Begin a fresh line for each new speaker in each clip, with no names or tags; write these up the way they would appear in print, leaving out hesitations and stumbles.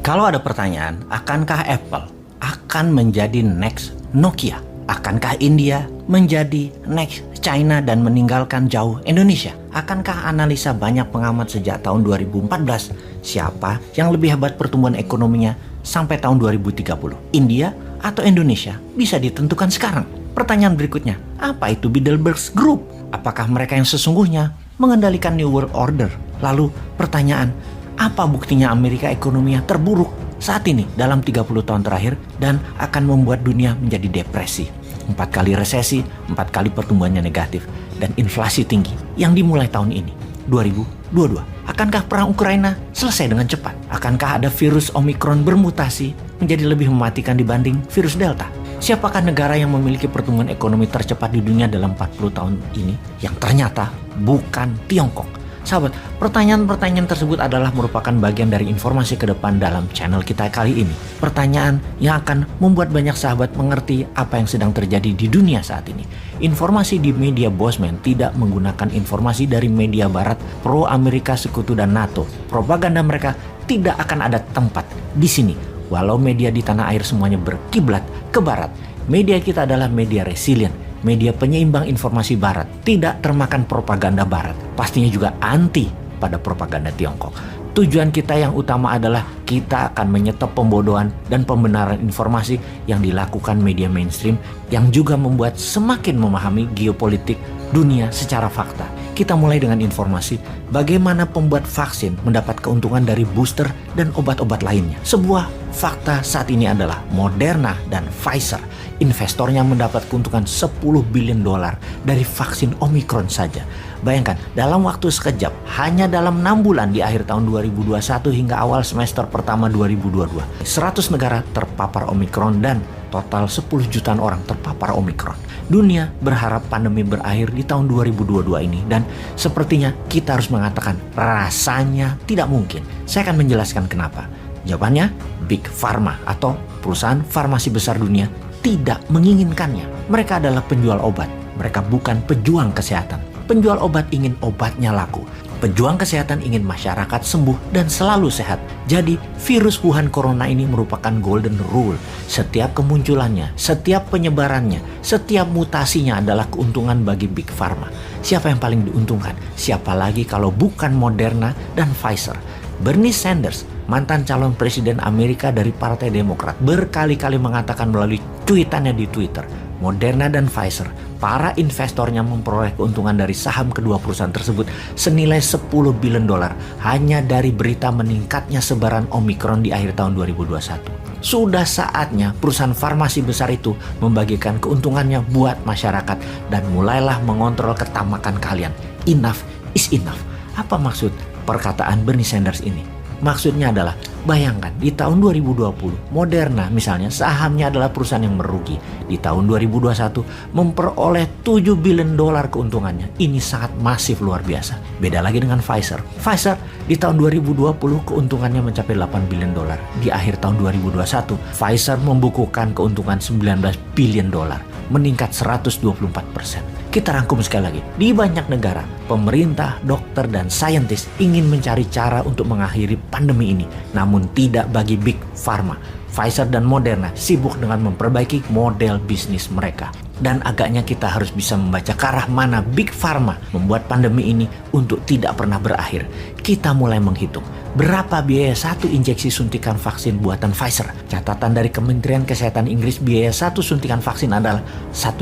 Kalau ada pertanyaan, akankah Apple akan menjadi next Nokia? Akankah India menjadi next China dan meninggalkan jauh Indonesia? Akankah analisa banyak pengamat sejak tahun 2014, siapa yang lebih hebat pertumbuhan ekonominya sampai tahun 2030? India atau Indonesia? Bisa ditentukan sekarang. Pertanyaan berikutnya, apa itu Bilderberg Group? Apakah mereka yang sesungguhnya mengendalikan New World Order? Lalu pertanyaan, apa buktinya Amerika ekonominya terburuk saat ini dalam 30 tahun terakhir dan akan membuat dunia menjadi depresi? 4 kali resesi, 4 kali pertumbuhannya negatif, dan inflasi tinggi yang dimulai tahun ini, 2022. Akankah perang Ukraina selesai dengan cepat? Akankah ada virus Omicron bermutasi menjadi lebih mematikan dibanding virus Delta? Siapakah negara yang memiliki pertumbuhan ekonomi tercepat di dunia dalam 40 tahun ini? Yang ternyata bukan Tiongkok. Sahabat, pertanyaan-pertanyaan tersebut adalah merupakan bagian dari informasi ke depan dalam channel kita kali ini. Pertanyaan yang akan membuat banyak sahabat mengerti apa yang sedang terjadi di dunia saat ini. Informasi di media Bosman tidak menggunakan informasi dari media barat pro Amerika Sekutu dan NATO. Propaganda mereka tidak akan ada tempat di sini. Walau media di tanah air semuanya berkiblat ke barat, media kita adalah media resilient, media penyeimbang informasi barat, tidak termakan propaganda barat, pastinya juga anti pada propaganda Tiongkok. Tujuan kita yang utama adalah kita akan menyetop pembodohan dan pembenaran informasi yang dilakukan media mainstream yang juga membuat semakin memahami geopolitik dunia secara fakta. Kita mulai dengan informasi bagaimana pembuat vaksin mendapat keuntungan dari booster dan obat-obat lainnya. Sebuah fakta saat ini adalah Moderna dan Pfizer. Investornya mendapat keuntungan 10 billion dolar dari vaksin Omicron saja. Bayangkan, dalam waktu sekejap, hanya dalam 6 bulan di akhir tahun 2021 hingga awal semester pertama 2022, 100 negara terpapar Omicron dan total 10 jutaan orang terpapar Omicron. Dunia berharap pandemi berakhir di tahun 2022 ini dan sepertinya kita harus mengatakan rasanya tidak mungkin. Saya akan menjelaskan kenapa. Jawabannya, Big Pharma atau perusahaan farmasi besar dunia tidak menginginkannya. Mereka adalah penjual obat. Mereka bukan pejuang kesehatan. Penjual obat ingin obatnya laku. Pejuang kesehatan ingin masyarakat sembuh dan selalu sehat. Jadi virus Wuhan Corona ini merupakan golden rule. Setiap kemunculannya, setiap penyebarannya, setiap mutasinya adalah keuntungan bagi Big Pharma. Siapa yang paling diuntungkan? Siapa lagi kalau bukan Moderna dan Pfizer? Bernie Sanders, mantan calon presiden Amerika dari Partai Demokrat, berkali-kali mengatakan melalui tweetannya di Twitter, Moderna dan Pfizer, para investornya memperoleh keuntungan dari saham kedua perusahaan tersebut senilai 10 billion dolar hanya dari berita meningkatnya sebaran Omicron di akhir tahun 2021. Sudah saatnya perusahaan farmasi besar itu membagikan keuntungannya buat masyarakat dan mulailah mengontrol ketamakan kalian. Enough is enough. Apa maksud perkataan Bernie Sanders ini? Maksudnya adalah, bayangkan di tahun 2020 Moderna misalnya sahamnya adalah perusahaan yang merugi. Di tahun 2021 memperoleh 7 billion dolar keuntungannya. Ini sangat masif, luar biasa. Beda lagi dengan Pfizer. Pfizer di tahun 2020 keuntungannya mencapai 8 billion dolar. Di akhir tahun 2021 Pfizer membukukan keuntungan 19 billion dolar, meningkat 124%. Kita rangkum sekali lagi. Di banyak negara, pemerintah, dokter, dan saintis ingin mencari cara untuk mengakhiri pandemi ini. Namun tidak bagi Big Pharma. Pfizer dan Moderna sibuk dengan memperbaiki model bisnis mereka. Dan agaknya kita harus bisa membaca ke arah mana Big Pharma membuat pandemi ini untuk tidak pernah berakhir. Kita mulai menghitung berapa biaya satu injeksi suntikan vaksin buatan Pfizer. Catatan dari Kementerian Kesehatan Inggris, biaya satu suntikan vaksin adalah $1.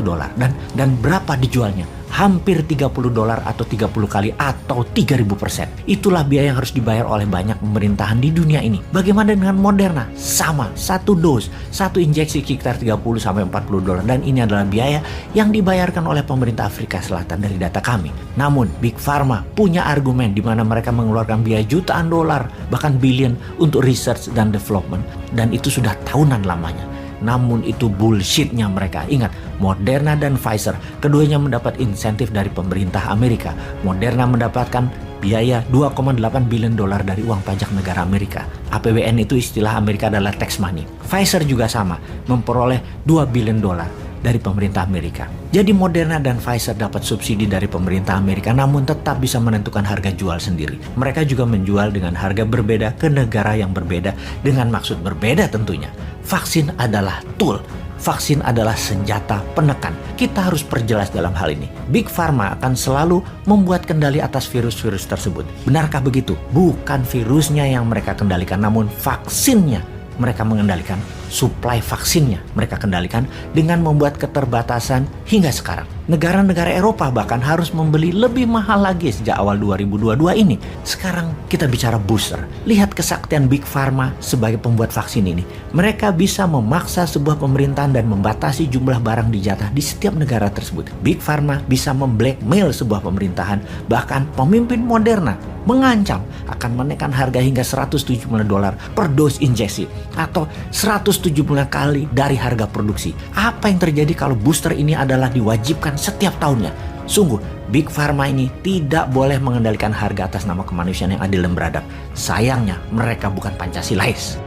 Dan berapa dijualnya? Hampir 30 dolar atau 30 kali atau 3000%. Itulah biaya yang harus dibayar oleh banyak pemerintahan di dunia ini. Bagaimana dengan Moderna? Sama, satu dos, satu injeksi sekitar 30-40 dolar. Dan ini adalah biaya yang dibayarkan oleh pemerintah Afrika Selatan dari data kami. Namun Big Pharma punya argumen di mana mereka mengeluarkan biaya jutaan dolar, bahkan billion untuk research dan development. Dan itu sudah tahunan lamanya. Namun itu bullshitnya mereka. Ingat, Moderna dan Pfizer keduanya mendapat insentif dari pemerintah Amerika. Moderna mendapatkan biaya 2,8 billion dolar dari uang pajak negara Amerika. APBN itu istilah Amerika adalah tax money. Pfizer juga sama, memperoleh 2 billion dolar. dari pemerintah Amerika. Jadi Moderna dan Pfizer dapat subsidi dari pemerintah Amerika namun tetap bisa menentukan harga jual sendiri. Mereka juga menjual dengan harga berbeda ke negara yang berbeda dengan maksud berbeda tentunya. Vaksin adalah tool. Vaksin adalah senjata penekan. Kita harus perjelas dalam hal ini. Big Pharma akan selalu membuat kendali atas virus-virus tersebut. Benarkah begitu? Bukan virusnya yang mereka kendalikan, namun vaksinnya mereka mengendalikan. Suplai vaksinnya mereka kendalikan dengan membuat keterbatasan hingga sekarang. Negara-negara Eropa bahkan harus membeli lebih mahal lagi sejak awal 2022 ini. Sekarang kita bicara booster. Lihat kesaktian Big Pharma sebagai pembuat vaksin ini. Mereka bisa memaksa sebuah pemerintahan dan membatasi jumlah barang dijatah di setiap negara tersebut. Big Pharma bisa memblackmail sebuah pemerintahan, bahkan pemimpin Moderna mengancam akan menaikkan harga hingga $170 per dos injeksi atau 170 kali dari harga produksi. Apa yang terjadi kalau booster ini adalah diwajibkan setiap tahunnya? Sungguh, Big Pharma ini tidak boleh mengendalikan harga atas nama kemanusiaan yang adil dan beradab. Sayangnya, mereka bukan Pancasilais.